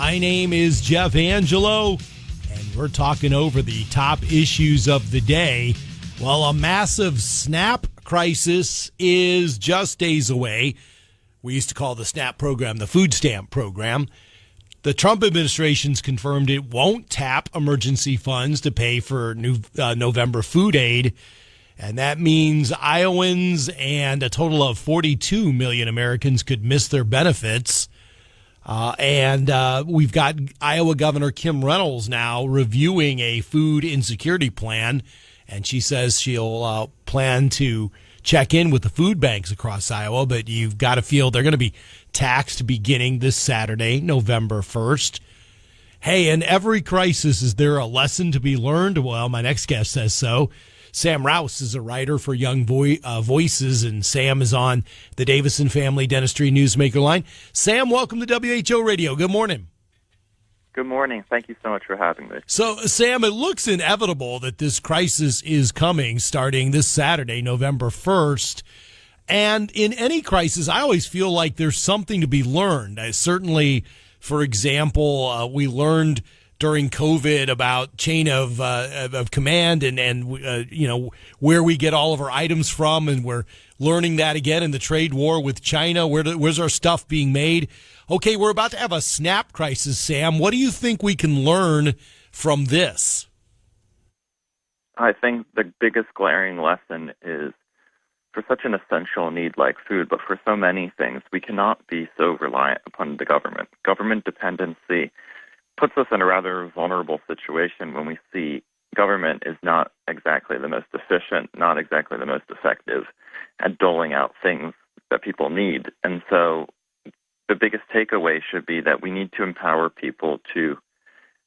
My name is Jeff Angelo, and we're talking over the top issues of the day. Well, a massive SNAP crisis is just days away. We used to call the SNAP program the food stamp program. The Trump administration's confirmed it won't tap emergency funds to pay for new November food aid. And that means Iowans and a total of 42 million Americans could miss their benefits. And we've got Iowa Governor Kim Reynolds now reviewing a food insecurity plan. And she says she'll plan to check in with the food banks across Iowa. But you've got to feel they're going to be taxed beginning this Saturday, November 1st. Hey, in every crisis, is there a lesson to be learned? Well, my next guest says so. Sam Raus is a writer for Young Voices, and Sam is on the Davison Family Dentistry Newsmaker line. Sam, welcome to WHO Radio. Good morning. Good morning. Thank you so much for having me. So, Sam, it looks inevitable that this crisis is coming starting this Saturday, November 1st. And in any crisis, I always feel like there's something to be learned. Certainly, for example, we learned during COVID about chain of command and you know, where we get all of our items from, and we're learning that again in the trade war with China. Where's our stuff being made? Okay, we're about to have a SNAP crisis, Sam. What do you think we can learn from this? I think the biggest glaring lesson is for such an essential need like food, but for so many things, we cannot be so reliant upon the government. Government dependency puts us in a rather vulnerable situation when we see government is not exactly the most efficient, not exactly the most effective at doling out things that people need. And so the biggest takeaway should be that we need to empower people to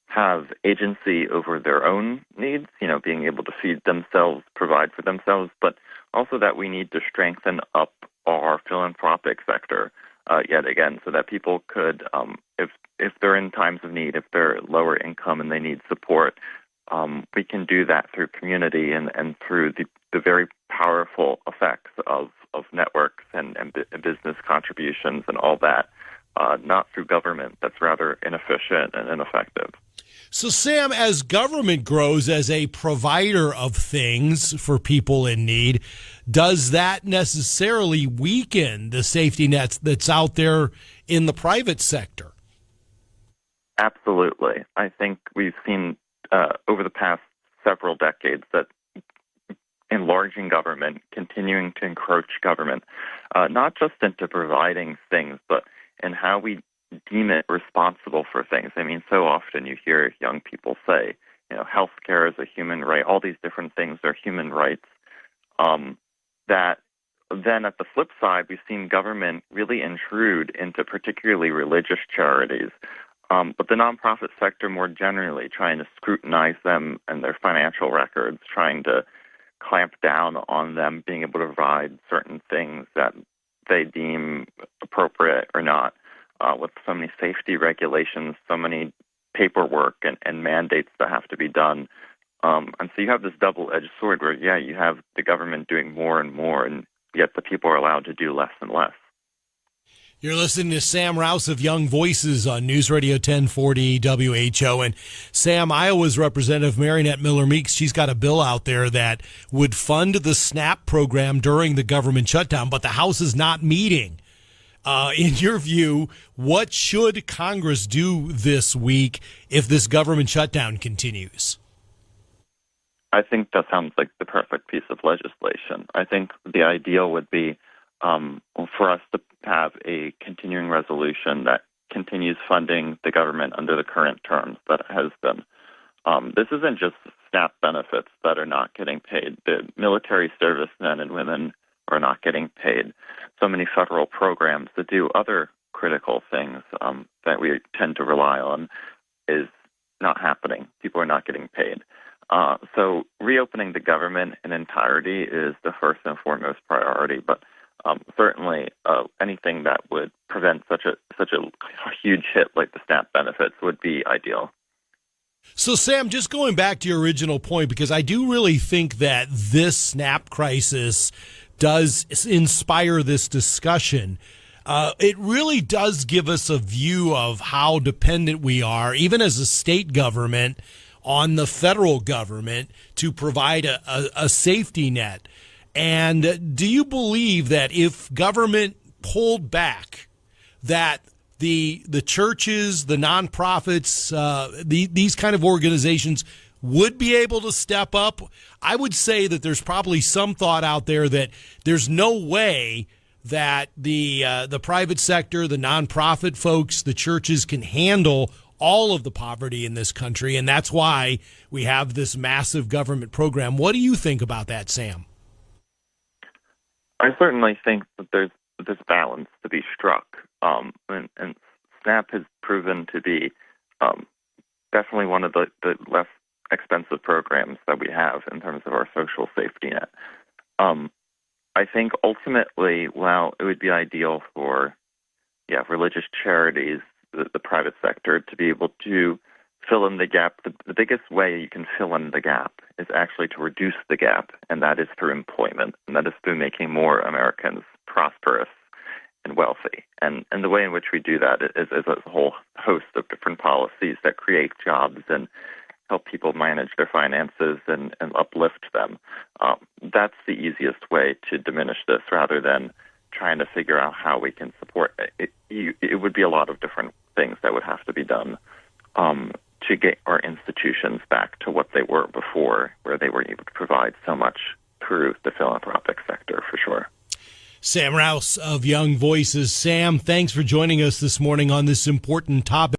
have agency over their own needs, you know, being able to feed themselves, provide for themselves, but also that we need to strengthen up our philanthropic sector yet again, so that people could, if they're in times of need, if they're lower income and they need support, we can do that through community and through the very powerful effects of networks and business contributions and all that, not through government that's rather inefficient and ineffective. So, Sam, as government grows as a provider of things for people in need, does that necessarily weaken the safety nets that's out there in the private sector? Absolutely. I think we've seen over the past several decades that enlarging government, continuing to encroach government, not just into providing things, but in how we deem it responsible for things. I mean, so often you hear young people say, you know, healthcare is a human right. All these different things are human rights. That then at the flip side, we've seen government really intrude into particularly religious charities, but the nonprofit sector more generally, trying to scrutinize them and their financial records, trying to clamp down on them being able to provide certain things that they deem appropriate or not. With so many safety regulations, so many paperwork and mandates that have to be done. And so you have this double-edged sword where, yeah, you have the government doing more and more, and yet the people are allowed to do less and less. You're listening to Sam Raus of Young Voices on News Radio 1040 WHO. And Sam, Iowa's Representative Marinette Miller-Meeks, she's got a bill out there that would fund the SNAP program during the government shutdown, but the House is not meeting. In your view, what should Congress do this week if this government shutdown continues? I think that sounds like the perfect piece of legislation. I think the ideal would be for us to have a continuing resolution that continues funding the government under the current terms that it has been. This isn't just SNAP benefits that are not getting paid. The military servicemen and women are not getting paid. So many federal programs that do other critical things that we tend to rely on is not happening. People are not getting paid. So reopening the government in entirety is the first and foremost priority. But certainly anything that would prevent such a huge hit like the SNAP benefits would be ideal. So, Sam, just going back to your original point, because I do really think that this SNAP crisis does inspire this discussion. it really does give us a view of how dependent we are, even as a state government, on the federal government to provide a safety net. And do you believe that if government pulled back, that the churches, the nonprofits, these kind of organizations would be able to step up? I would say that there's probably some thought out there that there's no way that the private sector, the nonprofit folks, the churches can handle all of the poverty in this country, and that's why we have this massive government program. What do you think about that, Sam? I certainly think that there's balance to be struck, and SNAP has proven to be definitely one of the less expensive programs that we have in terms of our social safety net. I think ultimately, while it would be ideal for religious charities, the private sector, to be able to fill in the gap, the biggest way you can fill in the gap is actually to reduce the gap, and that is through employment, and that is through making more Americans prosperous and wealthy. And the way in which we do that is a whole host of different policies that create jobs and help people manage their finances and uplift them. That's the easiest way to diminish this, rather than trying to figure out how we can support it. It would be a lot of different things that would have to be done to get our institutions back to what they were before, where they were able to provide so much through the philanthropic sector, for sure. Sam Raus of Young Voices. Sam, thanks for joining us this morning on this important topic.